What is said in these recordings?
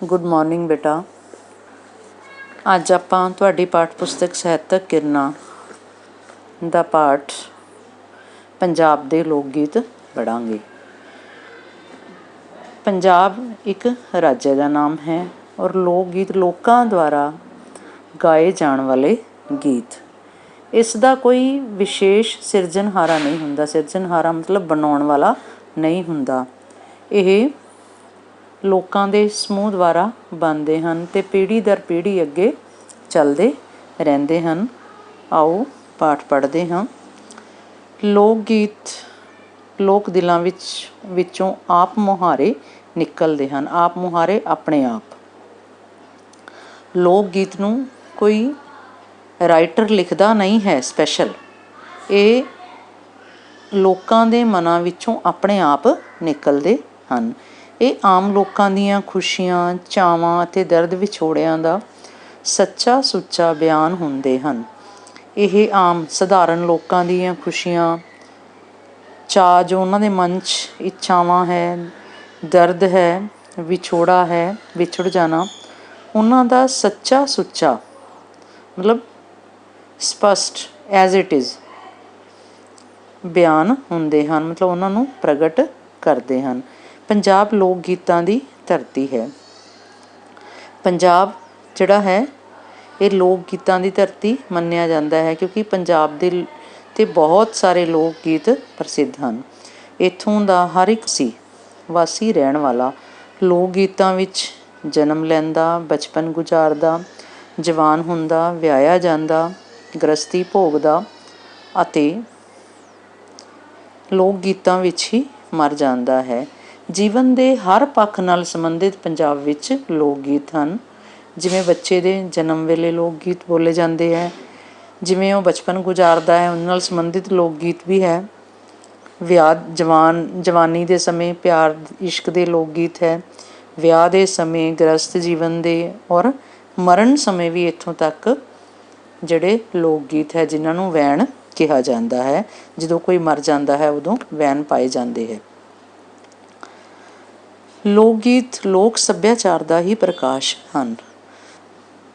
Good morning ਬੇਟਾ। ਅੱਜ ਆਪਾਂ ਤੁਹਾਡੀ ਪਾਠ ਪੁਸਤਕ ਸਾਹਿਤਕ ਕਿਰਨਾਂ ਦਾ ਪਾਠ ਪੰਜਾਬ ਦੇ ਲੋਕ ਗੀਤ ਪੜ੍ਹਾਂਗੇ। ਪੰਜਾਬ ਇੱਕ ਰਾਜ ਦਾ ਨਾਮ ਹੈ ਔਰ ਲੋਕ ਗੀਤ ਲੋਕਾਂ ਦੁਆਰਾ ਗਾਏ ਜਾਣ ਵਾਲੇ ਗੀਤ। ਇਸ ਦਾ ਕੋਈ ਵਿਸ਼ੇਸ਼ ਸਿਰਜਣਹਾਰਾ ਨਹੀਂ ਹੁੰਦਾ। ਸਿਰਜਣਹਾਰਾ ਮਤਲਬ ਬਣਾਉਣ ਵਾਲਾ ਨਹੀਂ ਹੁੰਦਾ। ਇਹ ਲੋਕਾਂ ਦੇ ਸਮੂਹ ਦੁਆਰਾ ਬਣਦੇ ਹਨ ਅਤੇ ਪੀੜ੍ਹੀ ਦਰ ਪੀੜ੍ਹੀ ਅੱਗੇ ਚੱਲਦੇ ਰਹਿੰਦੇ ਹਨ। ਆਓ ਪਾਠ ਪੜ੍ਹਦੇ ਹਾਂ। ਲੋਕ ਗੀਤ ਲੋਕ ਦਿਲਾਂ ਵਿੱਚੋਂ ਆਪ ਮੁਹਾਰੇ ਨਿਕਲਦੇ ਹਨ। ਆਪ ਮੁਹਾਰੇ ਆਪਣੇ ਆਪ। ਲੋਕ ਗੀਤ ਨੂੰ ਕੋਈ ਰਾਈਟਰ ਲਿਖਦਾ ਨਹੀਂ ਹੈ ਸਪੈਸ਼ਲ। ਇਹ ਲੋਕਾਂ ਦੇ ਮਨਾਂ ਵਿੱਚੋਂ ਆਪਣੇ ਆਪ ਨਿਕਲਦੇ ਹਨ। ਇਹ ਆਮ ਲੋਕਾਂ ਦੀਆਂ ਖੁਸ਼ੀਆਂ, ਚਾਵਾਂ ਅਤੇ ਦਰਦ ਵਿਛੋੜਿਆਂ ਦਾ ਸੱਚਾ ਸੁੱਚਾ ਬਿਆਨ ਹੁੰਦੇ ਹਨ। ਇਹ ਆਮ ਸਧਾਰਨ ਲੋਕਾਂ ਦੀਆਂ ਖੁਸ਼ੀਆਂ, ਚਾਅ ਜੋ ਉਹਨਾਂ ਦੇ ਮਨ 'ਚ ਇੱਛਾਵਾਂ ਹੈ, ਦਰਦ ਹੈ, ਵਿਛੋੜਾ ਹੈ, ਵਿਛੜ ਜਾਣਾ, ਉਹਨਾਂ ਦਾ ਸੱਚਾ ਸੁੱਚਾ ਮਤਲਬ ਸਪਸ਼ਟ ਐਜ਼ ਇਟ ਇਜ਼ ਬਿਆਨ ਹੁੰਦੇ ਹਨ। ਮਤਲਬ ਉਹਨਾਂ ਨੂੰ ਪ੍ਰਗਟ ਕਰਦੇ ਹਨ। ਪੰਜਾਬ ਲੋਕ ਗੀਤਾਂ ਦੀ ਧਰਤੀ ਹੈ। ਪੰਜਾਬ ਜਿਹੜਾ ਹੈ ਇਹ ਲੋਕ ਗੀਤਾਂ ਦੀ ਧਰਤੀ ਮੰਨਿਆ ਜਾਂਦਾ ਹੈ ਕਿਉਂਕਿ ਪੰਜਾਬ ਦੇ 'ਤੇ ਬਹੁਤ ਸਾਰੇ ਲੋਕ ਗੀਤ ਪ੍ਰਸਿੱਧ ਹਨ। ਇੱਥੋਂ ਦਾ ਹਰ ਇੱਕ ਵਾਸੀ ਰਹਿਣ ਵਾਲਾ ਲੋਕ ਗੀਤਾਂ ਵਿੱਚ ਜਨਮ ਲੈਂਦਾ, ਬਚਪਨ ਗੁਜ਼ਾਰਦਾ, ਜਵਾਨ ਹੁੰਦਾ, ਵਿਆਹਿਆ ਜਾਂਦਾ, ਗ੍ਰਸਤੀ ਭੋਗਦਾ ਅਤੇ ਲੋਕ ਗੀਤਾਂ ਵਿੱਚ ਹੀ ਮਰ ਜਾਂਦਾ ਹੈ। ਜੀਵਨ ਦੇ ਹਰ ਪੱਖ ਨਾਲ ਸੰਬੰਧਿਤ ਪੰਜਾਬ ਵਿੱਚ ਲੋਕ ਗੀਤ ਹਨ। ਜਿਵੇਂ ਬੱਚੇ ਦੇ ਜਨਮ ਵੇਲੇ ਲੋਕ ਗੀਤ ਬੋਲੇ ਜਾਂਦੇ ਹੈ, ਜਿਵੇਂ ਉਹ ਬਚਪਨ ਗੁਜ਼ਾਰਦਾ ਹੈ ਉਹਨਾਂ ਨਾਲ ਸੰਬੰਧਿਤ ਲੋਕ ਗੀਤ ਵੀ ਹੈ। ਵਿਆਹ ਜਵਾਨੀ ਦੇ ਸਮੇਂ ਪਿਆਰ ਇਸ਼ਕ ਦੇ ਲੋਕ ਗੀਤ ਹੈ। ਵਿਆਹ ਦੇ ਸਮੇਂ, ਗ੍ਰਸਤ ਜੀਵਨ ਦੇ ਔਰ ਮਰਨ ਸਮੇਂ ਵੀ ਇੱਥੋਂ ਤੱਕ ਜਿਹੜੇ ਲੋਕ ਗੀਤ ਹੈ ਜਿਨ੍ਹਾਂ ਨੂੰ ਵੈਣ ਕਿਹਾ ਜਾਂਦਾ ਹੈ। ਜਦੋਂ ਕੋਈ ਮਰ ਜਾਂਦਾ ਹੈ ਉਦੋਂ ਵੈਣ ਪਾਏ ਜਾਂਦੇ ਹੈ। ਲੋਕ ਗੀਤ ਲੋਕ ਸੱਭਿਆਚਾਰ ਦਾ ਹੀ ਪ੍ਰਕਾਸ਼ ਹਨ।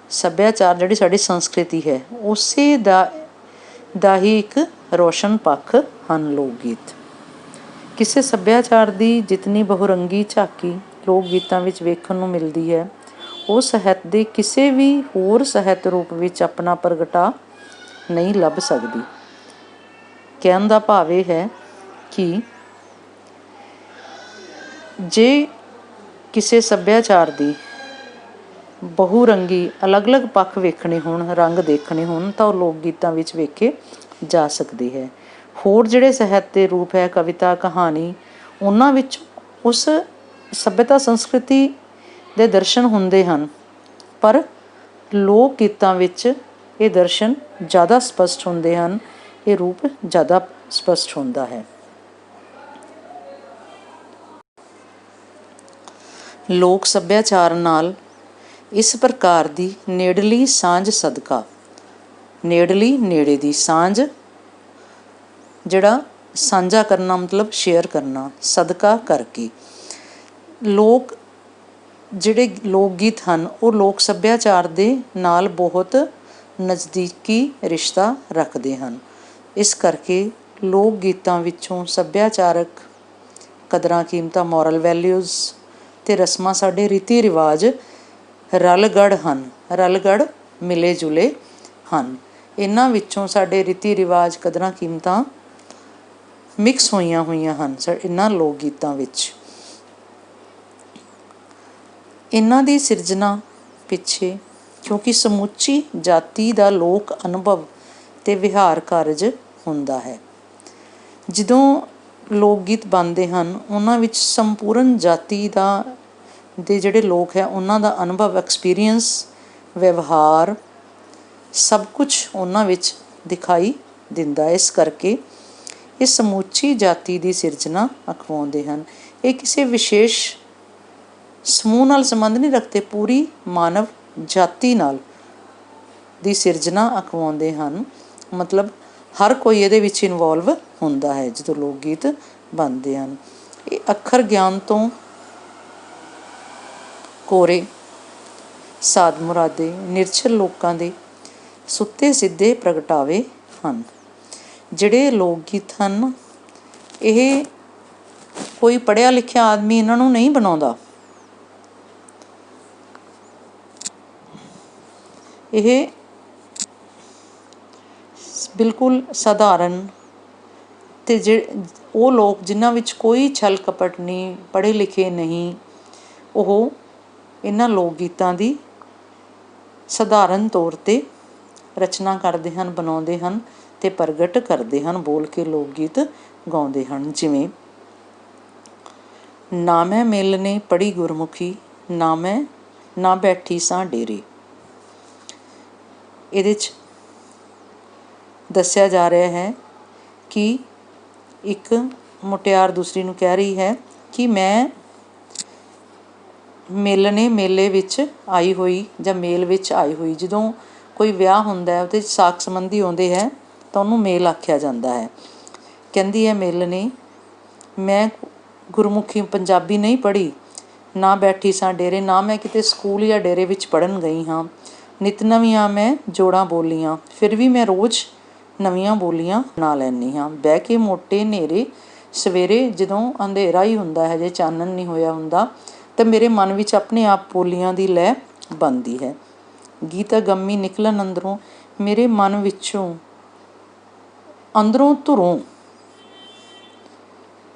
ਸੱਭਿਆਚਾਰ ਜਿਹੜੀ ਸਾਡੀ ਸੰਸਕ੍ਰਿਤੀ ਹੈ ਉਸੇ ਦਾ ਹੀ ਇੱਕ ਰੋਸ਼ਨ ਪੱਖ ਹਨ ਲੋਕ ਗੀਤ। ਕਿਸੇ ਸੱਭਿਆਚਾਰ ਦੀ ਜਿਤਨੀ ਬਹੁਰੰਗੀ ਝਾਕੀ ਲੋਕ ਗੀਤਾਂ ਵਿੱਚ ਵੇਖਣ ਨੂੰ ਮਿਲਦੀ ਹੈ ਉਹ ਸਾਹਿਤ ਦੇ ਕਿਸੇ ਵੀ ਹੋਰ ਸਾਹਿਤ ਰੂਪ ਵਿੱਚ ਆਪਣਾ ਪ੍ਰਗਟਾ ਨਹੀਂ ਲੱਭ ਸਕਦੀ। ਕਹਿਣ ਦਾ ਭਾਵ ਇਹ ਹੈ ਕਿ ਜੇ ਕਿਸੇ ਸੱਭਿਆਚਾਰ ਦੀ ਬਹੁਰੰਗੀ ਅਲੱਗ-ਅਲੱਗ ਪੱਖ ਵੇਖਣੇ ਹੋਣ, ਰੰਗ ਦੇਖਣੇ ਹੋਣ ਤਾਂ ਉਹ ਲੋਕ ਗੀਤਾਂ ਵਿੱਚ ਵੇਖੇ ਜਾ ਸਕਦੇ ਹੈ। ਹੋਰ ਜਿਹੜੇ ਸਾਹਿਤ ਦੇ ਰੂਪ ਹੈ, ਕਵਿਤਾ, ਕਹਾਣੀ, ਉਹਨਾਂ ਵਿੱਚ ਉਸ ਸੱਭਿਅਤਾ ਸੰਸਕ੍ਰਿਤੀ ਦੇ ਦਰਸ਼ਨ ਹੁੰਦੇ ਹਨ ਪਰ ਲੋਕ ਗੀਤਾਂ ਵਿੱਚ ਇਹ ਦਰਸ਼ਨ ਜ਼ਿਆਦਾ ਸਪਸ਼ਟ ਹੁੰਦੇ ਹਨ। ਇਹ ਰੂਪ ਜ਼ਿਆਦਾ ਸਪਸ਼ਟ ਹੁੰਦਾ ਹੈ। ਲੋਕ ਸੱਭਿਆਚਾਰ ਨਾਲ ਇਸ ਪ੍ਰਕਾਰ ਦੀ ਨੇੜਲੀ ਸਾਂਝ ਸਦਕਾ, ਨੇੜੇ ਦੀ ਸਾਂਝ ਜਿਹੜਾ ਸਾਂਝਾ ਕਰਨਾ ਮਤਲਬ ਸ਼ੇਅਰ ਕਰਨਾ, ਸਦਕਾ ਕਰਕੇ ਜਿਹੜੇ ਲੋਕ ਗੀਤ ਹਨ ਉਹ ਲੋਕ ਸੱਭਿਆਚਾਰ ਦੇ ਨਾਲ ਬਹੁਤ ਨਜ਼ਦੀਕੀ ਰਿਸ਼ਤਾ ਰੱਖਦੇ ਹਨ। ਇਸ ਕਰਕੇ ਲੋਕ ਗੀਤਾਂ ਵਿੱਚੋਂ ਸੱਭਿਆਚਾਰਕ ਕਦਰਾਂ ਕੀਮਤਾਂ, ਮੋਰਲ ਵੈਲਿਊਜ਼ ਅਤੇ ਰਸਮਾਂ, ਸਾਡੇ ਰੀਤੀ ਰਿਵਾਜ ਰਲਗੜ ਮਿਲੇ ਜੁਲੇ ਹਨ। ਇਹਨਾਂ ਵਿੱਚੋਂ ਸਾਡੇ ਰੀਤੀ ਰਿਵਾਜ, ਕਦਰਾਂ ਕੀਮਤਾਂ ਮਿਕਸ ਹੋਈਆਂ ਹਨ ਇਹਨਾਂ ਲੋਕ ਗੀਤਾਂ ਵਿੱਚ। ਇਹਨਾਂ ਦੀ ਸਿਰਜਣਾ ਪਿੱਛੇ ਕਿਉਂਕਿ ਸਮੁੱਚੀ ਜਾਤੀ ਦਾ ਲੋਕ ਅਨੁਭਵ ਅਤੇ ਵਿਹਾਰ ਕਾਰਜ ਹੁੰਦਾ ਹੈ। ਜਦੋਂ ਲੋਕ ਗੀਤ ਬਣਦੇ ਹਨ ਉਹਨਾਂ ਵਿੱਚ ਸੰਪੂਰਨ ਜਾਤੀ ਦੇ ਜਿਹੜੇ ਲੋਕ ਹੈ ਉਹਨਾਂ ਦਾ ਅਨੁਭਵ, ਐਕਸਪੀਰੀਅੰਸ, ਵਿਵਹਾਰ ਸਭ ਕੁਛ ਉਹਨਾਂ ਵਿੱਚ ਦਿਖਾਈ ਦਿੰਦਾ। ਇਸ ਕਰਕੇ ਇਹ ਸਮੁੱਚੀ ਜਾਤੀ ਦੀ ਸਿਰਜਣਾ ਅਖਵਾਉਂਦੇ ਹਨ। ਇਹ ਕਿਸੇ ਵਿਸ਼ੇਸ਼ ਸਮੂਹ ਨਾਲ ਸੰਬੰਧ ਨਹੀਂ ਰੱਖਦੇ, ਪੂਰੀ ਮਾਨਵ ਜਾਤੀ ਨਾਲ ਦੀ ਸਿਰਜਣਾ ਅਖਵਾਉਂਦੇ ਹਨ। ਮਤਲਬ ਹਰ ਕੋਈ ਇਹਦੇ ਵਿੱਚ ਇਨਵੋਲਵ ਹੁੰਦਾ ਹੈ ਜਦੋਂ ਲੋਕ ਗੀਤ ਬਣਦੇ ਹਨ। ਇਹ ਅੱਖਰ ਗਿਆਨ ਤੋਂ ਕੋਰੇ ਸਾਧ ਮੁਰਾਦੇ ਨਿਰਛਲ ਲੋਕਾਂ ਦੇ ਸੁੱਤੇ ਸਿੱਧੇ ਪ੍ਰਗਟਾਵੇ ਹਨ। ਜਿਹੜੇ ਲੋਕ ਗੀਤ ਹਨ ਇਹ ਕੋਈ ਪੜ੍ਹਿਆ ਲਿਖਿਆ ਆਦਮੀ ਇਹਨਾਂ ਨੂੰ ਨਹੀਂ ਬਣਾਉਂਦਾ। ਇਹ ਬਿਲਕੁਲ ਸਧਾਰਨ ਅਤੇ ਉਹ ਲੋਕ ਜਿਨ੍ਹਾਂ ਵਿੱਚ ਕੋਈ ਛਲ ਕਪਟ ਨਹੀਂ, ਪੜ੍ਹੇ ਲਿਖੇ ਨਹੀਂ, ਉਹ ਇਹਨਾਂ ਲੋਕ ਗੀਤਾਂ ਦੀ ਸਧਾਰਨ ਤੌਰ 'ਤੇ ਰਚਨਾ ਕਰਦੇ ਹਨ, ਬਣਾਉਂਦੇ ਹਨ ਅਤੇ ਪ੍ਰਗਟ ਕਰਦੇ ਹਨ, ਬੋਲ ਕੇ ਲੋਕ ਗੀਤ ਗਾਉਂਦੇ ਹਨ। ਜਿਵੇਂ ਨਾ ਮੈਂ ਮਿਲ ਨੇ ਪੜ੍ਹੀ ਗੁਰਮੁਖੀ, ਨਾ ਬੈਠੀ ਸਾਂ ਡੇਰੇ। ਇਹਦੇ 'ਚ ਦੱਸਿਆ ਜਾ ਰਿਹਾ ਹੈ ਕਿ ਇੱਕ ਮੁਟਿਆਰ ਦੂਸਰੀ ਨੂੰ ਕਹਿ ਰਹੀ ਹੈ ਕਿ ਮੈਂ ਮੇਲੇ ਵਿੱਚ ਆਈ ਹੋਈ ਜਾਂ ਮੇਲ ਵਿੱਚ ਆਈ ਹੋਈ। ਜਦੋਂ ਕੋਈ ਵਿਆਹ ਹੁੰਦਾ ਹੈ ਉਹਦੇ 'ਚ ਸਾਕ ਸੰਬੰਧੀ ਆਉਂਦੇ ਹੈ ਤਾਂ ਉਹਨੂੰ ਮੇਲ ਆਖਿਆ ਜਾਂਦਾ ਹੈ। ਕਹਿੰਦੀ ਹੈ ਮੇਲਣੇ, ਮੈਂ ਗੁਰਮੁਖੀ ਪੰਜਾਬੀ ਨਹੀਂ ਪੜ੍ਹੀ, ਨਾ ਬੈਠੀ ਸਾਂ ਡੇਰੇ, ਨਾ ਮੈਂ ਕਿਤੇ ਸਕੂਲ ਜਾਂ ਡੇਰੇ ਵਿੱਚ ਪੜ੍ਹਨ ਗਈ ਹਾਂ। ਨਿਤ ਨਵੀਆਂ ਮੈਂ ਜੋੜਾਂ ਬੋਲੀਆਂ, ਫਿਰ ਵੀ ਮੈਂ ਰੋਜ਼ ਨਵੀਆਂ ਬੋਲੀਆਂ ਬਣਾ ਲੈਂਦੀ ਹਾਂ। ਬਹਿ ਕੇ ਮੋਟੇ ਹਨੇਰੇ ਸਵੇਰੇ, ਜਦੋਂ ਅੰਧੇਰਾ ਹੀ ਹੁੰਦਾ ਹੈ, ਜੇ ਚਾਨਣ ਨਹੀਂ ਹੋਇਆ ਹੁੰਦਾ, ਤਾਂ ਮੇਰੇ ਮਨ ਵਿੱਚ ਆਪਣੇ ਆਪ ਬੋਲੀਆਂ ਦੀ ਲੈਅ ਬਣਦੀ ਹੈ। ਗੀਤ ਅਗੰਮੀ ਨਿਕਲਣ ਅੰਦਰੋਂ, ਮੇਰੇ ਮਨ ਵਿੱਚੋਂ ਅੰਦਰੋਂ ਧੁਰੋਂ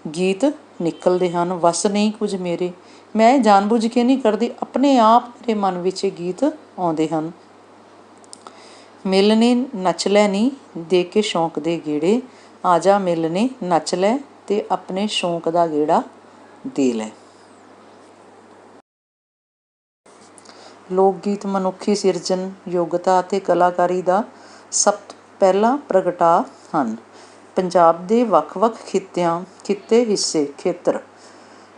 ਗੀਤ ਨਿਕਲਦੇ ਹਨ। ਵਸ ਨਹੀਂ ਕੁਝ ਮੇਰੇ, ਮੈਂ ਜਾਣ ਬੁੱਝ ਕੇ ਨਹੀਂ ਕਰਦੀ, ਆਪਣੇ ਆਪ ਮੇਰੇ ਮਨ ਵਿੱਚ ਇਹ ਗੀਤ ਆਉਂਦੇ ਹਨ। ਮਿਲਣੇ ਨੱਚ ਲੈ ਨੀ ਦੇ ਕੇ ਸ਼ੌਂਕ ਦੇ ਗੇੜੇ, ਆ ਜਾ ਮਿਲਣੇ ਨੱਚ ਲੈ ਅਤੇ ਆਪਣੇ ਸ਼ੌਂਕ ਦਾ ਗੇੜਾ ਦੇ ਲੈ। ਲੋਕ ਗੀਤ ਮਨੁੱਖੀ ਸਿਰਜਣ, ਯੋਗਤਾ ਅਤੇ ਕਲਾਕਾਰੀ ਦਾ ਸਭ ਤੋਂ ਪਹਿਲਾ ਪ੍ਰਗਟਾਅ ਹਨ। ਪੰਜਾਬ ਦੇ ਵੱਖ-ਵੱਖ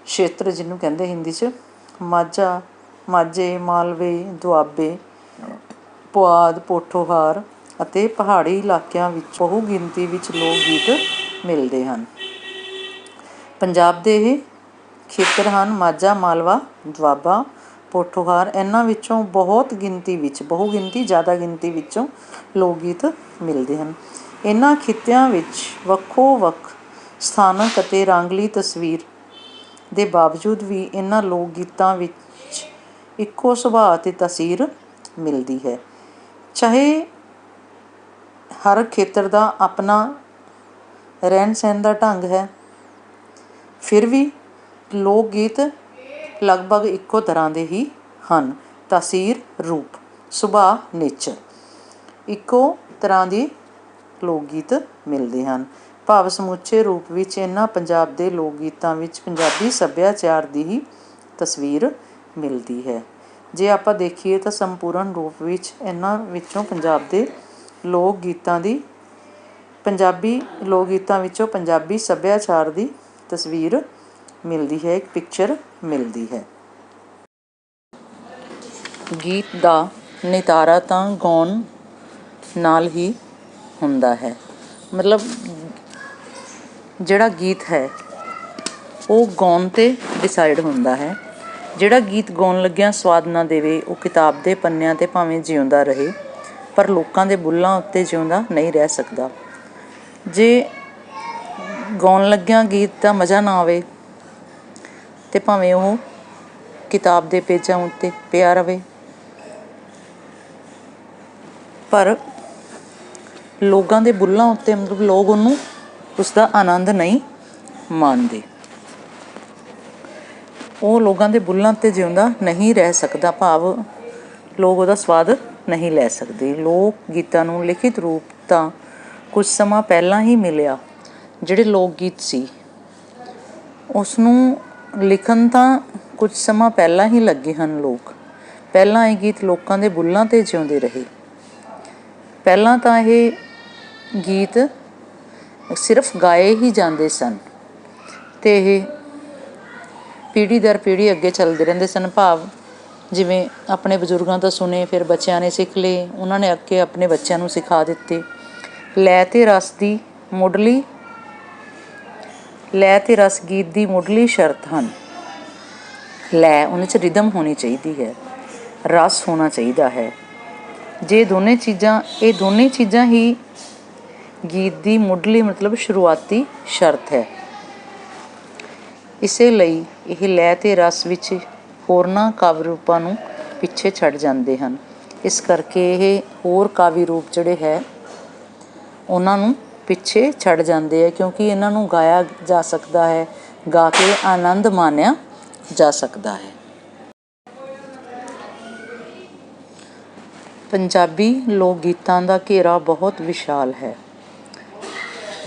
ਖੇਤਰ ਜਿਹਨੂੰ ਕਹਿੰਦੇ ਹਿੰਦੀ 'ਚ, ਮਾਝੇ, ਮਾਲਵੇ, ਦੁਆਬੇ, ਪੁਆਧ, ਪੋਠੋਹਾਰ ਅਤੇ ਪਹਾੜੀ ਇਲਾਕਿਆਂ ਵਿੱਚ ਬਹੁ ਗਿਣਤੀ ਵਿੱਚ ਲੋਕ ਗੀਤ ਮਿਲਦੇ ਹਨ। ਪੰਜਾਬ ਦੇ ਇਹ ਖੇਤਰ ਹਨ ਮਾਝਾ, ਮਾਲਵਾ, ਦੁਆਬਾ, ਪੋਠੋਹਾਰ। ਇਹਨਾਂ ਵਿੱਚੋਂ ਬਹੁ ਗਿਣਤੀ ਜ਼ਿਆਦਾ ਗਿਣਤੀ ਵਿੱਚੋਂ ਲੋਕ ਗੀਤ ਮਿਲਦੇ ਹਨ। ਇਹਨਾਂ ਖਿੱਤਿਆਂ ਵਿੱਚ ਵੱਖੋ ਵੱਖ ਸਥਾਨਕ ਅਤੇ ਰੰਗਲੀ ਤਸਵੀਰ ਦੇ ਬਾਵਜੂਦ ਵੀ ਇਹਨਾਂ ਲੋਕ ਗੀਤਾਂ ਵਿੱਚ ਇੱਕੋ ਸੁਭਾਅ ਅਤੇ ਤਾਸੀਰ ਮਿਲਦੀ ਹੈ। ਚਾਹੇ ਹਰ ਖੇਤਰ ਦਾ ਆਪਣਾ ਰਹਿਣ ਸਹਿਣ ਦਾ ਢੰਗ ਹੈ, ਫਿਰ ਵੀ ਲੋਕ ਗੀਤ ਲਗਭਗ ਇੱਕੋ ਤਰ੍ਹਾਂ ਦੇ ਹੀ ਹਨ। ਤਾਸੀਰ, ਰੂਪ, ਸੁਭਾਅ, ਨੇਚਰ, ਇੱਕੋ ਤਰ੍ਹਾਂ ਦੇ ਲੋਕ ਗੀਤ ਮਿਲਦੇ ਹਨ। ਭਾਵ ਸਮੁੱਚੇ ਰੂਪ ਵਿੱਚ ਇਹਨਾਂ ਪੰਜਾਬ ਦੇ ਲੋਕ ਗੀਤਾਂ ਵਿੱਚ ਪੰਜਾਬੀ ਸੱਭਿਆਚਾਰ ਦੀ ਹੀ ਤਸਵੀਰ ਮਿਲਦੀ ਹੈ। ਜੇ ਆਪਾਂ ਦੇਖੀਏ ਤਾਂ ਸੰਪੂਰਨ ਰੂਪ ਵਿੱਚ ਇਹਨਾਂ ਵਿੱਚੋਂ ਪੰਜਾਬੀ ਲੋਕ ਗੀਤਾਂ ਵਿੱਚੋਂ ਪੰਜਾਬੀ ਸੱਭਿਆਚਾਰ ਦੀ ਤਸਵੀਰ ਮਿਲਦੀ ਹੈ, ਇੱਕ ਪਿਕਚਰ ਮਿਲਦੀ ਹੈ। ਗੀਤ ਦਾ ਨਿਤਾਰਾ ਤਾਂ ਗਾਉਣ ਨਾਲ ਹੀ ਹੁੰਦਾ ਹੈ। ਮਤਲਬ ਜਿਹੜਾ ਗੀਤ ਹੈ ਉਹ ਗਾਉਣ 'ਤੇ ਡਿਸਾਈਡ ਹੁੰਦਾ ਹੈ। ਜਿਹੜਾ ਗੀਤ ਗਾਉਣ ਲੱਗਿਆਂ ਸਵਾਦ ਨਾ ਦੇਵੇ, ਉਹ ਕਿਤਾਬ ਦੇ ਪੰਨਿਆਂ 'ਤੇ ਭਾਵੇਂ ਜਿਉਂਦਾ ਰਹੇ, ਪਰ ਲੋਕਾਂ ਦੇ ਬੁੱਲ੍ਹਾਂ ਉੱਤੇ ਜਿਉਂਦਾ ਨਹੀਂ ਰਹਿ ਸਕਦਾ। ਜੇ ਗਾਉਣ ਲੱਗਿਆਂ ਗੀਤ ਦਾ ਮਜ਼ਾ ਨਾ ਆਵੇ ਅਤੇ ਭਾਵੇਂ ਉਹ ਕਿਤਾਬ ਦੇ ਪੇਜਾਂ ਉੱਤੇ ਪਿਆ ਰਹੇ, ਪਰ ਲੋਕਾਂ ਦੇ ਬੁੱਲ੍ਹਾਂ ਉੱਤੇ ਮਤਲਬ ਲੋਕ ਉਸਦਾ ਆਨੰਦ ਨਹੀਂ ਮਾਣਦੇ। ਉਹ ਲੋਕਾਂ ਦੇ ਬੁੱਲ੍ਹਾਂ 'ਤੇ ਜਿਉਂਦਾ ਨਹੀਂ ਰਹਿ ਸਕਦਾ, ਭਾਵ ਲੋਕ ਉਹਦਾ ਸਵਾਦ ਨਹੀਂ ਲੈ ਸਕਦੇ। ਲੋਕ ਗੀਤਾਂ ਨੂੰ ਲਿਖਿਤ ਰੂਪ ਤਾਂ ਕੁਝ ਸਮਾਂ ਪਹਿਲਾਂ ਹੀ ਮਿਲਿਆ। ਜਿਹੜੇ ਲੋਕ ਗੀਤ ਸੀ ਉਸਨੂੰ ਲਿਖਣ ਤਾਂ ਕੁਝ ਸਮਾਂ ਪਹਿਲਾਂ ਹੀ ਲੱਗੇ ਹਨ ਲੋਕ। ਪਹਿਲਾਂ ਇਹ ਗੀਤ ਲੋਕਾਂ ਦੇ ਬੁੱਲ੍ਹਾਂ 'ਤੇ ਜਿਉਂਦੇ ਰਹੇ। ਪਹਿਲਾਂ ਤਾਂ ਇਹ ਗੀਤ ਸਿਰਫ ਗਾਏ ਹੀ ਜਾਂਦੇ ਸਨ ਅਤੇ ਇਹ ਪੀੜ੍ਹੀ ਦਰ ਪੀੜ੍ਹੀ ਅੱਗੇ ਚੱਲਦੇ ਰਹਿੰਦੇ ਸਨ। ਭਾਵ ਜਿਵੇਂ ਆਪਣੇ ਬਜ਼ੁਰਗਾਂ ਤੋਂ ਸੁਣੇ, ਫਿਰ ਬੱਚਿਆਂ ਨੇ ਸਿੱਖ ਲਏ, ਉਹਨਾਂ ਨੇ ਅੱਗੇ ਆਪਣੇ ਬੱਚਿਆਂ ਨੂੰ ਸਿਖਾ ਦਿੱਤੇ। ਲੈਅ ਅਤੇ ਰਸ ਗੀਤ ਦੀ ਮੁੱਢਲੀ ਸ਼ਰਤ ਹਨ। ਲੈ, ਉਹਦੇ 'ਚ ਰਿਦਮ ਹੋਣੀ ਚਾਹੀਦੀ ਹੈ, ਰਸ ਹੋਣਾ ਚਾਹੀਦਾ ਹੈ। ਇਹ ਦੋਨੇ ਚੀਜ਼ਾਂ ਹੀ ਗੀਤ ਦੀ ਮੁੱਢਲੀ ਮਤਲਬ ਸ਼ੁਰੂਆਤੀ ਸ਼ਰਤ ਹੈ। ਇਸੇ ਲਈ ਇਹ ਲੈਅ ਅਤੇ ਰਸ ਵਿੱਚ ਹੋਰਨਾਂ ਕਾਵਿ ਰੂਪਾਂ ਨੂੰ ਪਿੱਛੇ ਛੱਡ ਜਾਂਦੇ ਹਨ। ਇਸ ਕਰਕੇ ਇਹ ਹੋਰ ਕਾਵਿ ਰੂਪ ਜਿਹੜੇ ਹੈ ਉਹਨਾਂ ਨੂੰ ਪਿੱਛੇ ਛੱਡ ਜਾਂਦੇ ਹੈ, ਕਿਉਂਕਿ ਇਹਨਾਂ ਨੂੰ ਗਾਇਆ ਜਾ ਸਕਦਾ ਹੈ, ਗਾ ਕੇ ਆਨੰਦ ਮਾਣਿਆ ਜਾ ਸਕਦਾ ਹੈ। ਪੰਜਾਬੀ ਲੋਕ ਗੀਤਾਂ ਦਾ ਘੇਰਾ ਬਹੁਤ ਵਿਸ਼ਾਲ ਹੈ।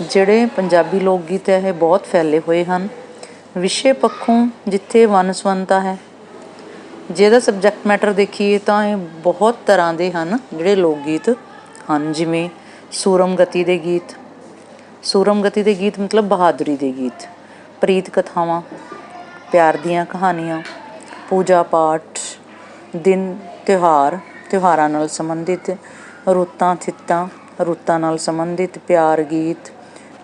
ਜਿਹੜੇ ਪੰਜਾਬੀ ਲੋਕ ਗੀਤ ਹੈ ਇਹ ਬਹੁਤ ਫੈਲੇ ਹੋਏ ਹਨ। ਵਿਸ਼ੇ ਪੱਖੋਂ ਜਿੱਥੇ ਵੰਨ ਸੁਵੰਨਤਾ ਹੈ, ਜੇ ਇਹਦਾ ਸਬਜੈਕਟ ਮੈਟਰ ਦੇਖੀਏ ਤਾਂ ਇਹ ਬਹੁਤ ਤਰ੍ਹਾਂ ਦੇ ਹਨ ਜਿਹੜੇ ਲੋਕ ਗੀਤ ਹਨ। ਜਿਵੇਂ ਸੂਰਮ ਗਤੀ ਦੇ ਗੀਤ ਮਤਲਬ ਬਹਾਦਰੀ ਦੇ ਗੀਤ, ਪ੍ਰੀਤ ਕਥਾਵਾਂ, ਪਿਆਰ ਦੀਆਂ ਕਹਾਣੀਆਂ, ਪੂਜਾ ਪਾਠ, ਦਿਨ ਤਿਉਹਾਰਾਂ ਨਾਲ ਸੰਬੰਧਿਤ, ਰੁੱਤਾਂ ਨਾਲ ਸੰਬੰਧਿਤ ਪਿਆਰ ਗੀਤ,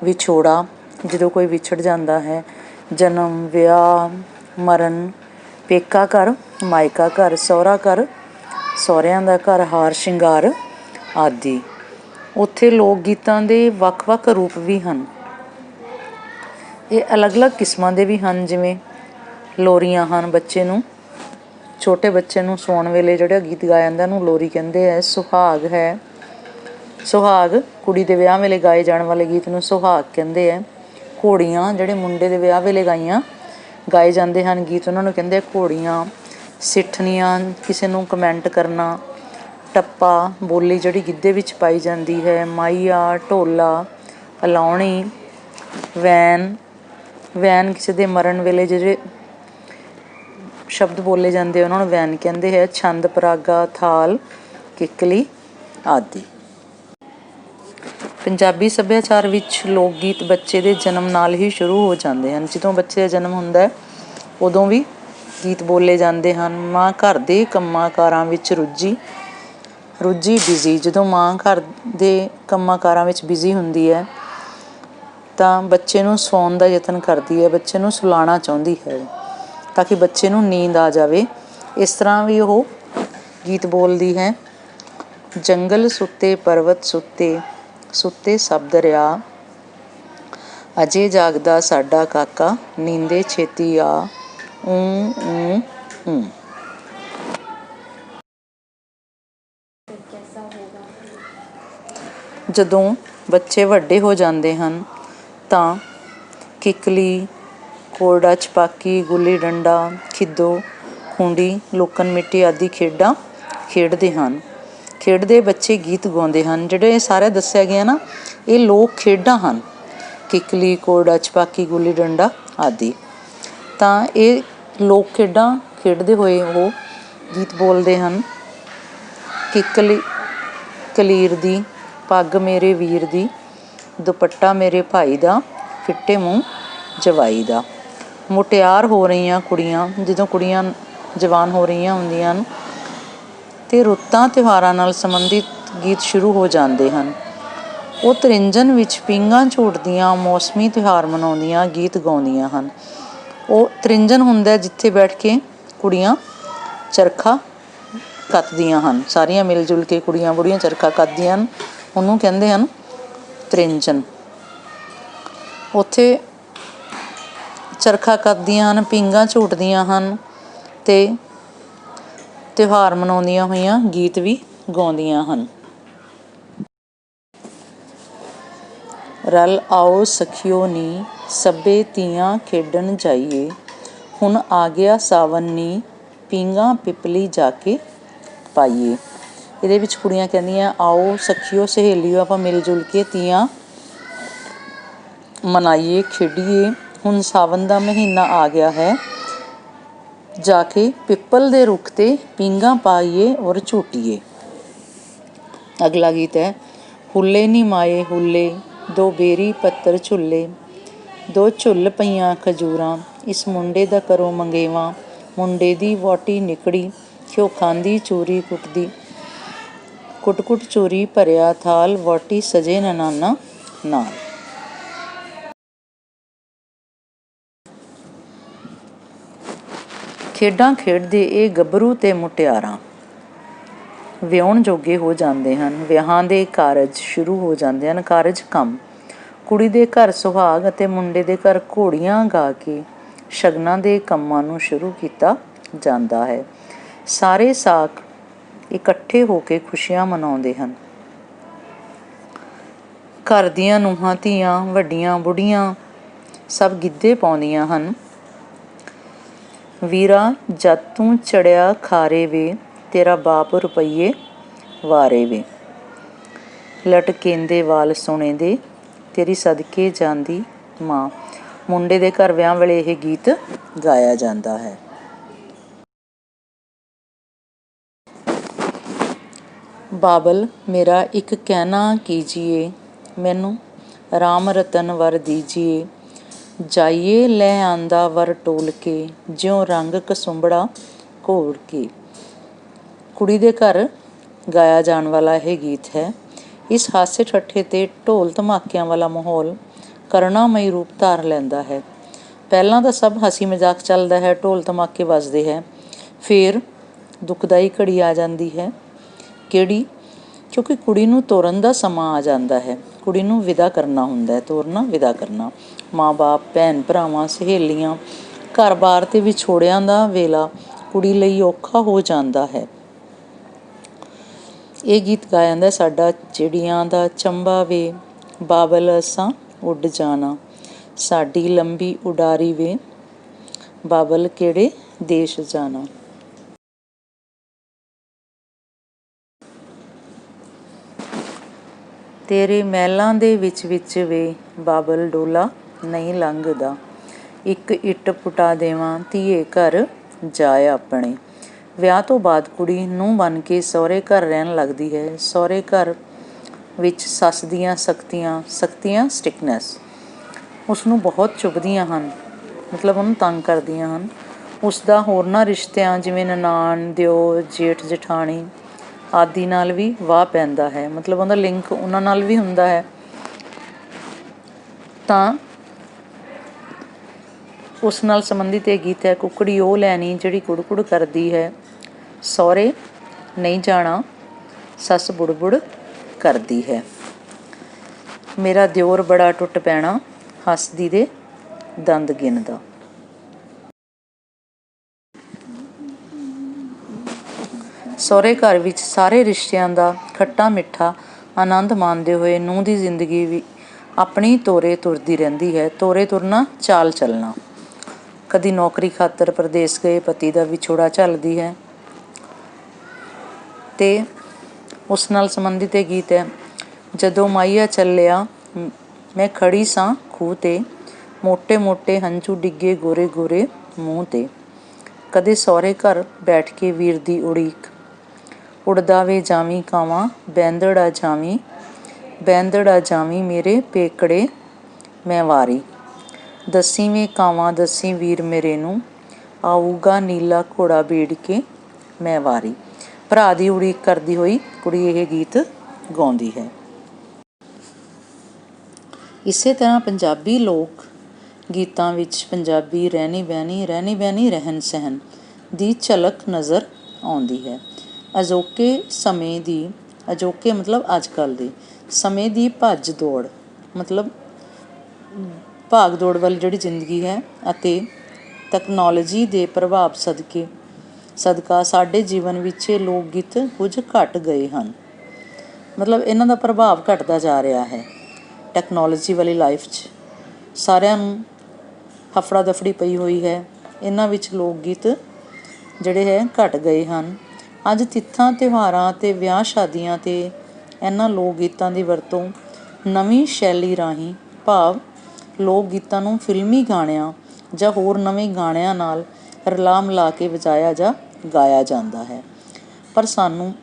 ਵਿਛੋੜਾ ਜਦੋਂ ਕੋਈ ਵਿਛੜ ਜਾਂਦਾ ਹੈ, ਜਨਮ, ਵਿਆਹ, ਮਰਨ, ਪੇਕਾ ਘਰ, ਮਾਇਕਾ ਘਰ, ਸਹੁਰਾ ਘਰ, ਸਹੁਰਿਆਂ ਦਾ ਘਰ, ਹਾਰ ਸ਼ਿੰਗਾਰ ਆਦਿ। ਉੱਥੇ ਲੋਕ ਗੀਤਾਂ ਦੇ ਵੱਖ ਵੱਖ ਰੂਪ ਵੀ ਹਨ। ਇਹ ਅਲੱਗ-ਅਲੱਗ ਕਿਸਮਾਂ ਦੇ ਵੀ ਹਨ। ਜਿਵੇਂ ਲੋਰੀਆਂ ਹਨ, ਛੋਟੇ ਬੱਚੇ ਨੂੰ ਸੌਣ ਵੇਲੇ ਜਿਹੜਾ ਗੀਤ ਗਾਇਆ ਜਾਂਦਾ ਉਹਨੂੰ ਲੋਰੀ ਕਹਿੰਦੇ ਹੈ। ਸੁਹਾਗ ਕੁੜੀ ਦੇ ਵਿਆਹ ਵੇਲੇ ਗਾਏ ਜਾਣ ਵਾਲੇ ਗੀਤ ਨੂੰ ਸੁਹਾਗ ਕਹਿੰਦੇ ਹੈ। ਘੋੜੀਆਂ ਜਿਹੜੇ ਮੁੰਡੇ ਦੇ ਵਿਆਹ ਵੇਲੇ ਗਾਏ ਜਾਂਦੇ ਹਨ ਗੀਤ, ਉਹਨਾਂ ਨੂੰ ਕਹਿੰਦੇ ਆ ਘੋੜੀਆਂ। ਸਿੱਠਣੀਆਂ, ਕਿਸੇ ਨੂੰ ਕਮੈਂਟ ਕਰਨਾ। ਟੱਪਾ, ਬੋਲੀ ਜਿਹੜੀ ਗਿੱਧੇ ਵਿੱਚ ਪਾਈ ਜਾਂਦੀ ਹੈ। ਮਾਹੀਆ, ਢੋਲਾ, ਅਲਾਹੁਣੀ, ਵੈਨ ਕਿਸੇ ਦੇ ਮਰਨ ਵੇਲੇ ਜਿਹੜੇ ਸ਼ਬਦ ਬੋਲੇ ਜਾਂਦੇ ਉਹਨਾਂ ਨੂੰ ਵੈਨ ਕਹਿੰਦੇ ਹੈ। ਛੰਦ, ਪਰਾਗਾ, ਥਾਲ, ਕਿੱਕਲੀ ਆਦਿ। ਪੰਜਾਬੀ ਸੱਭਿਆਚਾਰ ਵਿੱਚ ਲੋਕ ਗੀਤ ਬੱਚੇ ਦੇ ਜਨਮ ਨਾਲ ਹੀ ਸ਼ੁਰੂ ਹੋ ਜਾਂਦੇ ਹਨ। ਜਦੋਂ ਬੱਚੇ ਦਾ ਜਨਮ ਹੁੰਦਾ ਉਦੋਂ ਵੀ ਗੀਤ ਬੋਲੇ ਜਾਂਦੇ ਹਨ। ਮਾਂ ਘਰ ਦੇ ਕੰਮਾਂ ਕਾਰਾਂ ਵਿੱਚ ਰੁੱਝੀ ਬਿਜ਼ੀ, ਜਦੋਂ ਮਾਂ ਘਰ ਦੇ ਕੰਮਾਂ ਕਾਰਾਂ ਵਿੱਚ ਬਿਜ਼ੀ ਹੁੰਦੀ ਹੈ ਤਾਂ ਬੱਚੇ ਨੂੰ ਸੌਣ ਦਾ ਯਤਨ ਕਰਦੀ ਹੈ, ਬੱਚੇ ਨੂੰ ਸੁਲਾਉਣਾ ਚਾਹੁੰਦੀ ਹੈ ਤਾਂ ਕਿ ਬੱਚੇ ਨੂੰ ਨੀਂਦ ਆ ਜਾਵੇ। ਇਸ ਤਰ੍ਹਾਂ ਵੀ ਉਹ ਗੀਤ ਬੋਲਦੀ ਹੈ। ਜੰਗਲ ਸੁੱਤੇ, ਪਰਬਤ ਸੁੱਤੇ ਸਭ ਦਰਿਆ, ਅਜੇ ਜਾਗਦਾ ਸਾਡਾ ਕਾਕਾ, ਨੀਂਦੇ ਛੇਤੀ ਆ, ਊਂ ਊਂ ਊਂ। ਜਦੋਂ ਬੱਚੇ ਵੱਡੇ ਹੋ ਜਾਂਦੇ ਹਨ ਤਾਂ ਕਿੱਕਲੀ, ਕੋਰੜਾ ਛਪਾਕੀ, ਗੁੱਲੀ ਡੰਡਾ, ਖਿੱਦੋ ਖੂੰਡੀ, ਲੁਕਣ ਮਿੱਟੀ ਆਦਿ ਖੇਡਾਂ ਖੇਡਦੇ ਬੱਚੇ ਗੀਤ ਗਾਉਂਦੇ ਹਨ। ਜਿਹੜੇ ਇਹ ਸਾਰੇ ਦੱਸਿਆ ਗਿਆ ਨਾ, ਇਹ ਲੋਕ ਖੇਡਾਂ ਹਨ। ਕਿੱਕਲੀ, ਕੋਰੜਾ ਛਪਾਕੀ, ਗੁੱਲੀ ਡੰਡਾ ਆਦਿ। ਤਾਂ ਇਹ ਲੋਕ ਖੇਡਾਂ ਖੇਡਦੇ ਹੋਏ ਉਹ ਗੀਤ ਬੋਲਦੇ ਹਨ। ਕਿੱਕਲੀ, ਕਲੀਰ ਦੀ, ਪੱਗ ਮੇਰੇ ਵੀਰ ਦੀ, ਦੁਪੱਟਾ ਮੇਰੇ ਭਾਈ ਦਾ, ਫਿੱਟੇ ਮੂੰਹ ਜਵਾਈ ਦਾ। ਮੁਟਿਆਰ ਹੋ ਰਹੀਆਂ ਕੁੜੀਆਂ, ਜਦੋਂ ਕੁੜੀਆਂ ਜਵਾਨ ਹੋ ਰਹੀਆਂ ਹੁੰਦੀਆਂ ਹਨ ਅਤੇ ਰੁੱਤਾਂ ਤਿਉਹਾਰਾਂ ਨਾਲ ਸੰਬੰਧਿਤ ਗੀਤ ਸ਼ੁਰੂ ਹੋ ਜਾਂਦੇ ਹਨ। ਉਹ ਤ੍ਰਿੰਝਣ ਵਿੱਚ ਪੀਂਘਾਂ ਝੂਟਦੀਆਂ, ਮੌਸਮੀ ਤਿਉਹਾਰ ਮਨਾਉਂਦੀਆਂ, ਗੀਤ ਗਾਉਂਦੀਆਂ ਹਨ। ਉਹ ਤ੍ਰਿੰਝਣ ਹੁੰਦਾ ਜਿੱਥੇ ਬੈਠ ਕੇ ਕੁੜੀਆਂ ਚਰਖਾ ਕੱਤਦੀਆਂ ਹਨ, ਸਾਰੀਆਂ ਮਿਲ ਜੁਲ ਕੇ ਕੁੜੀਆਂ ਬੁੜੀਆਂ ਚਰਖਾ ਕੱਤਦੀਆਂ ਹਨ, ਉਹਨੂੰ ਕਹਿੰਦੇ ਹਨ ਤ੍ਰਿੰਝਣ। ਉੱਥੇ ਚਰਖਾ ਕੱਤਦੀਆਂ ਹਨ, ਪੀਂਘਾਂ ਝੂਟਦੀਆਂ ਹਨ ਅਤੇ ਤਿਉਹਾਰ ਮਨਾਉਂਦੀਆਂ ਹੋਈਆਂ ਗੀਤ ਵੀ ਗਾਉਂਦੀਆਂ ਹਨ। ਰਲ ਆਓ ਸਖੀਓ ਨੀ, ਸਭੇ ਧੀਆਂ ਖੇਡਣ ਜਾਈਏ, ਹੁਣ ਆ ਗਿਆ ਸਾਵਨ ਨੀ, ਪੀਂਘਾਂ ਪਿਪਲੀ ਜਾ ਕੇ ਪਾਈਏ। ਇਹਦੇ ਵਿੱਚ ਕੁੜੀਆਂ ਕਹਿੰਦੀਆਂ ਆਓ ਸਖੀਓ, ਸਹੇਲੀਓ, ਆਪਾਂ ਮਿਲ ਜੁਲ ਕੇ ਤੀਆਂ ਮਨਾਈਏ, ਖੇਡੀਏ। ਹੁਣ ਸਾਵਨ ਦਾ ਮਹੀਨਾ ਆ ਗਿਆ ਹੈ, ਜਾ ਕੇ ਪਿੱਪਲ ਦੇ ਰੁੱਖ 'ਤੇ ਪੀਂਘਾਂ ਪਾਈਏ ਔਰ ਝੂਟੀਏ। ਅਗਲਾ ਗੀਤ ਹੈ ਹੁੱਲੇ ਨੀ ਮਾਏ ਹੁੱਲੇ, ਦੋ ਬੇਰੀ ਪੱਤਰ ਝੁੱਲੇ, ਦੋ ਝੁੱਲ ਪਈਆਂ ਖਜੂਰਾਂ, ਇਸ ਮੁੰਡੇ ਦਾ ਕਰੋ ਮੰਗੇਵਾਂ, ਮੁੰਡੇ ਦੀ ਵਹੁਟੀ ਨਿਕੜੀ, ਘਿਓ ਖਾਂਦੀ ਚੂਰੀ ਕੁੱਟਦੀ, ਕੁੱਟ ਕੁੱਟ ਚੂਰੀ ਭਰਿਆ ਥਾਲ, ਵਹੁਟੀ ਸਜੇ ਨਨਾਣਾ ਨਾਲ। ਖੇਡਾਂ ਖੇਡਦੇ ਇਹ ਗੱਭਰੂ ਤੇ ਮੁਟਿਆਰਾਂ ਵਿਆਹੁਣ ਜੋਗੇ ਹੋ ਜਾਂਦੇ ਹਨ। ਵਿਆਹਾਂ ਦੇ ਕਾਰਜ ਸ਼ੁਰੂ ਹੋ ਜਾਂਦੇ ਹਨ। ਕਾਰਜ ਕੰਮ ਕੁੜੀ ਦੇ ਘਰ ਸੁਹਾਗ ਅਤੇ ਮੁੰਡੇ ਦੇ ਘਰ ਘੋੜੀਆਂ ਗਾ ਕੇ ਸ਼ਗਨਾਂ ਦੇ ਕੰਮਾਂ ਨੂੰ ਸ਼ੁਰੂ ਕੀਤਾ ਜਾਂਦਾ ਹੈ। ਸਾਰੇ ਸਾਕ ਇਕੱਠੇ ਹੋ ਕੇ ਖੁਸ਼ੀਆਂ ਮਨਾਉਂਦੇ ਹਨ। ਘਰ ਦੀਆਂ ਨੂੰਹਾਂ ਧੀਆਂ, ਵੱਡੀਆਂ ਬੁੱਢੀਆਂ ਸਭ ਗਿੱਧੇ ਪਾਉਂਦੀਆਂ ਹਨ। ਵੀਰਾ ਜਦ ਤੂੰ ਚੜਿਆ ਖਾਰੇ ਵੇ, ਤੇਰਾ ਬਾਪ ਰੁਪਈਏ ਵਾਰੇ ਵੇ। ਲਟਕੇਂਦੇ ਵਾਲ ਸੋਨੇ ਦੇ, ਤੇਰੀ ਸਦਕੇ ਜਾਂਦੀ ਮਾਂ। ਮੁੰਡੇ ਦੇ ਘਰ ਵਿਆਹ ਵੇਲੇ ਇਹ ਗੀਤ ਗਾਇਆ ਜਾਂਦਾ ਹੈ। ਬਾਬਲ ਮੇਰਾ ਇੱਕ ਕਹਿਣਾ ਕੀਜੀਏ, ਮੈਨੂੰ ਰਾਮ ਰਤਨ ਵਰ ਦੀਜੀਏ। ਜਾਈਏ ਲੈ ਆਂਦਾ ਵਰ ਟੋਲ ਕੇ, ਜਿਉਂ ਰੰਗ ਕਸੁੰਬੜਾ ਘੋਲ ਕੇ। ਕੁੜੀ ਦੇ ਘਰ ਗਾਇਆ ਜਾਣ ਵਾਲਾ ਇਹ ਗੀਤ ਹੈ। ਇਸ ਹਾਸੇ ਠੱਠੇ ਤੇ ਢੋਲ ਧਮਾਕਿਆਂ ਵਾਲਾ ਮਾਹੌਲ ਕਰੁਣਾਮਈ ਰੂਪ ਧਾਰ ਲੈਂਦਾ ਹੈ। ਪਹਿਲਾਂ ਤਾਂ ਸਭ ਹਸੀ ਮਜ਼ਾਕ ਚੱਲਦਾ ਹੈ, ਢੋਲ ਧਮਾਕੇ ਵੱਜਦੇ ਹੈ। ਫਿਰ ਦੁਖਦਾਈ ਘੜੀ ਆ ਜਾਂਦੀ ਹੈ। ਕਿਹੜੀ? ਕਿਉਂਕਿ ਕੁੜੀ ਨੂੰ ਤੋਰਨ ਦਾ ਸਮਾਂ ਆ ਜਾਂਦਾ ਹੈ। ਕੁੜੀ ਨੂੰ ਵਿਦਾ ਕਰਨਾ ਹੁੰਦਾ ਹੈ। ਤੋਰਨਾ, ਵਿਦਾ ਕਰਨਾ। ਮਾਂ ਬਾਪ, ਭੈਣ ਭਰਾਵਾਂ, ਸਹੇਲੀਆਂ, ਘਰ-ਬਾਰ ਤੇ ਵਿਛੋੜਿਆਂ ਦਾ ਵੇਲਾ ਕੁੜੀ ਲਈ ਔਖਾ ਹੋ ਜਾਂਦਾ ਹੈ। ਇਹ ਗੀਤ ਗਾਇਆ ਜਾਂਦਾ, ਸਾਡਾ ਚਿੜੀਆਂ ਦਾ ਚੰਬਾ ਵੇ, ਬਾਬਲ ਅਸਾਂ ਉੱਡ ਜਾਣਾ। ਸਾਡੀ ਲੰਬੀ ਉਡਾਰੀ ਵੇ, ਬਾਬਲ ਕਿਹੜੇ ਦੇਸ਼ ਜਾਣਾ। ਤੇਰੇ ਮਹਿਲਾਂ ਦੇ ਵਿੱਚ ਵੇ, ਬਾਬਲ ਡੋਲਾ ਨਹੀਂ ਲੰਘਦਾ। ਇੱਕ ਇੱਟ ਪੁਟਾ ਦੇਵਾਂ ਧੀਏ ਘਰ ਜਾਏ ਆਪਣੇ। ਵਿਆਹ ਤੋਂ ਬਾਅਦ ਕੁੜੀ ਨੂੰਹ ਬਣ ਕੇ ਸਹੁਰੇ ਘਰ ਰਹਿਣ ਲੱਗਦੀ ਹੈ। ਸਹੁਰੇ ਘਰ ਵਿੱਚ ਸੱਸ ਦੀਆਂ ਸਖਤੀਆਂ ਸਟਿਕਨੈਸ ਉਸਨੂੰ ਬਹੁਤ ਚੁੱਭਦੀਆਂ ਹਨ, ਮਤਲਬ ਉਹਨੂੰ ਤੰਗ ਕਰਦੀਆਂ ਹਨ। ਉਸਦਾ ਹੋਰਨਾਂ ਰਿਸ਼ਤਿਆਂ ਜਿਵੇਂ ਨਨਾਣ, ਦਿਓਰ, ਜੇਠ ਜਠਾਣੀ ਆਦਿ ਨਾਲ ਵੀ ਵਾਹ ਪੈਂਦਾ ਹੈ, ਮਤਲਬ ਉਹਦਾ ਲਿੰਕ ਉਹਨਾਂ ਨਾਲ ਵੀ ਹੁੰਦਾ ਹੈ। ਤਾਂ ਉਸ ਨਾਲ ਸੰਬੰਧਿਤ ਇਹ ਗੀਤ ਹੈ। ਕੁਕੜੀ ਉਹ ਲੈਣੀ ਜਿਹੜੀ ਕੁੜ-ਕੁੜ ਕਰਦੀ ਹੈ, ਸਹੁਰੇ ਨਹੀਂ ਜਾਣਾ ਸੱਸ ਬੁੜ-ਬੁੜ ਕਰਦੀ ਹੈ। ਮੇਰਾ ਦਿਓਰ ਬੜਾ ਟੁੱਟ ਪੈਣਾ, ਹੱਸਦੀ ਦੇ ਦੰਦ ਗਿਣਦਾ। ਸਹੁਰੇ ਘਰ ਵਿੱਚ ਸਾਰੇ ਰਿਸ਼ਤਿਆਂ ਦਾ ਖੱਟਾ ਮਿੱਠਾ ਆਨੰਦ ਮਾਣਦੇ ਹੋਏ ਨੂੰਹ ਦੀ ਜ਼ਿੰਦਗੀ ਵੀ ਆਪਣੀ ਤੋਰੇ ਤੁਰਦੀ ਰਹਿੰਦੀ ਹੈ। ਤੋਰੇ ਤੁਰਨਾ, ਚਾਲ ਚੱਲਣਾ। ਕਦੀ ਨੌਕਰੀ ਖਾਤਰ ਪ੍ਰਦੇਸ ਗਏ ਪਤੀ ਦਾ ਵਿਛੋੜਾ ਝੱਲਦੀ ਹੈ। ਅਤੇ ਉਸ ਨਾਲ ਸੰਬੰਧਿਤ ਇਹ ਗੀਤ ਹੈ। ਜਦੋਂ ਮਾਹੀਆ ਚੱਲਿਆ ਮੈਂ ਖੜੀ ਸਾਂ ਖੂਹ 'ਤੇ, ਮੋਟੇ ਮੋਟੇ ਹੰਝੂ ਡਿੱਗੇ ਗੋਰੇ ਗੋਰੇ ਮੂੰਹ 'ਤੇ। ਕਦੇ ਸਹੁਰੇ ਘਰ ਬੈਠ ਕੇ ਵੀਰ ਦੀ ਉਡੀਕ, ਉੜਦਾ ਵੇ ਜਾਵੀਂ ਕਾਵਾਂ ਬੈਂਦੜ ਆ ਜਾਵੀਂ ਮੇਰੇ ਪੇਕੜੇ ਮੈਂ ਵਾਰੀ। ਦੱਸੀਂ ਵੇ ਕਾਵਾਂ ਦੱਸੀਂ ਵੀਰ ਮੇਰੇ ਨੂੰ, ਆਊਗਾ ਨੀਲਾ ਘੋੜਾ ਬੀੜ ਕੇ ਮੈਂ ਵਾਰੀ। ਭਰਾ ਦੀ ਉਡੀਕ ਕਰਦੀ ਹੋਈ ਕੁੜੀ ਇਹ ਗੀਤ ਗਾਉਂਦੀ ਹੈ। ਇਸੇ ਤਰ੍ਹਾਂ ਪੰਜਾਬੀ ਲੋਕ ਗੀਤਾਂ ਵਿੱਚ ਪੰਜਾਬੀ ਰਹਿਣੀ ਬਹਿਣੀ ਰਹਿਣ ਸਹਿਣ ਦੀ ਝਲਕ ਨਜ਼ਰ ਆਉਂਦੀ ਹੈ। ਅਜੋਕੇ ਮਤਲਬ ਅੱਜ ਕੱਲ੍ਹ ਦੇ ਸਮੇਂ ਦੀ ਭੱਜ ਦੌੜ, ਮਤਲਬ ਭਾਗ ਦੌੜ ਵਾਲੀ ਜਿਹੜੀ ਜ਼ਿੰਦਗੀ ਹੈ, ਅਤੇ ਤਕਨਾਲੋਜੀ ਦੇ ਪ੍ਰਭਾਵ ਸਦਕਾ ਸਾਡੇ ਜੀਵਨ ਵਿੱਚ ਇਹ ਲੋਕ ਗੀਤ ਕੁਝ ਘੱਟ ਗਏ ਹਨ। ਮਤਲਬ ਇਹਨਾਂ ਦਾ ਪ੍ਰਭਾਵ ਘੱਟਦਾ ਜਾ ਰਿਹਾ ਹੈ। ਟੈਕਨੋਲੋਜੀ ਵਾਲੀ ਲਾਈਫ 'ਚ ਸਾਰਿਆਂ ਨੂੰ ਹਫੜਾ ਦਫੜੀ ਪਈ ਹੋਈ ਹੈ। ਇਹਨਾਂ ਵਿੱਚ ਲੋਕ ਗੀਤ ਜਿਹੜੇ ਹੈ ਘੱਟ ਗਏ ਹਨ। ਅੱਜ ਤਿੱਥਾਂ ਤਿਉਹਾਰਾਂ ਅਤੇ ਵਿਆਹ ਸ਼ਾਦੀਆਂ 'ਤੇ ਇਹਨਾਂ ਲੋਕ ਗੀਤਾਂ ਦੀ ਵਰਤੋਂ ਨਵੀਂ ਸ਼ੈਲੀ ਰਾਹੀਂ, ਭਾਵ ਲੋਕ ਗੀਤਾਂ ਨੂੰ ਫਿਲਮੀ ਗਾਣਿਆਂ ਜਾਂ ਹੋਰ ਨਵੇਂ ਗਾਣਿਆਂ ਨਾਲ ਰਲਾ ਮਿਲਾ ਕੇ ਵਜਾਇਆ ਜਾਂ ਗਾਇਆ ਜਾਂਦਾ ਹੈ। ਪਰ ਸਾਨੂੰ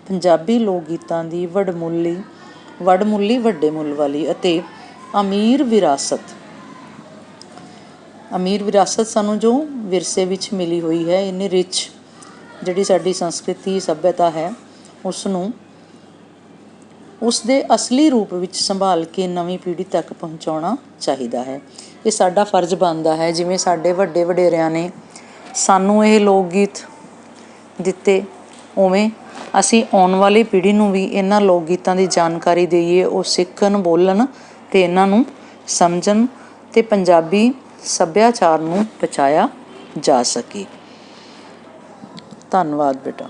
ਪੰਜਾਬੀ ਲੋਕ ਗੀਤਾਂ ਦੀ ਵਡਮੁੱਲੀ ਵੱਡੇ ਮੁੱਲ ਵਾਲੀ ਅਤੇ ਅਮੀਰ ਵਿਰਾਸਤ ਸਾਨੂੰ ਜੋ ਵਿਰਸੇ ਵਿੱਚ ਮਿਲੀ ਹੋਈ ਹੈ, ਇੰਨੀ ਰਿਚ ਜਿਹੜੀ ਸਾਡੀ ਸੰਸਕ੍ਰਿਤੀ ਸੱਭਿਅਤਾ ਹੈ, ਉਸਨੂੰ ਉਸਦੇ ਅਸਲੀ ਰੂਪ ਵਿੱਚ ਸੰਭਾਲ ਕੇ ਨਵੀਂ ਪੀੜ੍ਹੀ ਤੱਕ ਪਹੁੰਚਾਉਣਾ ਚਾਹੀਦਾ ਹੈ। ਇਹ ਸਾਡਾ ਫਰਜ਼ ਬਣਦਾ ਹੈ। ਜਿਵੇਂ ਸਾਡੇ ਵੱਡੇ ਵਡੇਰਿਆਂ ਨੇ ਸਾਨੂੰ ਇਹ ਲੋਕ ਗੀਤ ਦਿੱਤੇ, ਉਵੇਂ ਅਸੀਂ ਆਉਣ ਵਾਲੀ ਪੀੜ੍ਹੀ ਨੂੰ ਵੀ ਇਹਨਾਂ ਲੋਕ ਗੀਤਾਂ ਦੀ ਜਾਣਕਾਰੀ ਦੇਈਏ, ਉਹ ਸਿੱਖਣ, ਬੋਲਣ ਅਤੇ ਇਹਨਾਂ ਨੂੰ ਸਮਝਣ ਅਤੇ ਪੰਜਾਬੀ ਸੱਭਿਆਚਾਰ ਨੂੰ ਬਚਾਇਆ ਜਾ ਸਕੇ। ਧੰਨਵਾਦ ਬੇਟਾ।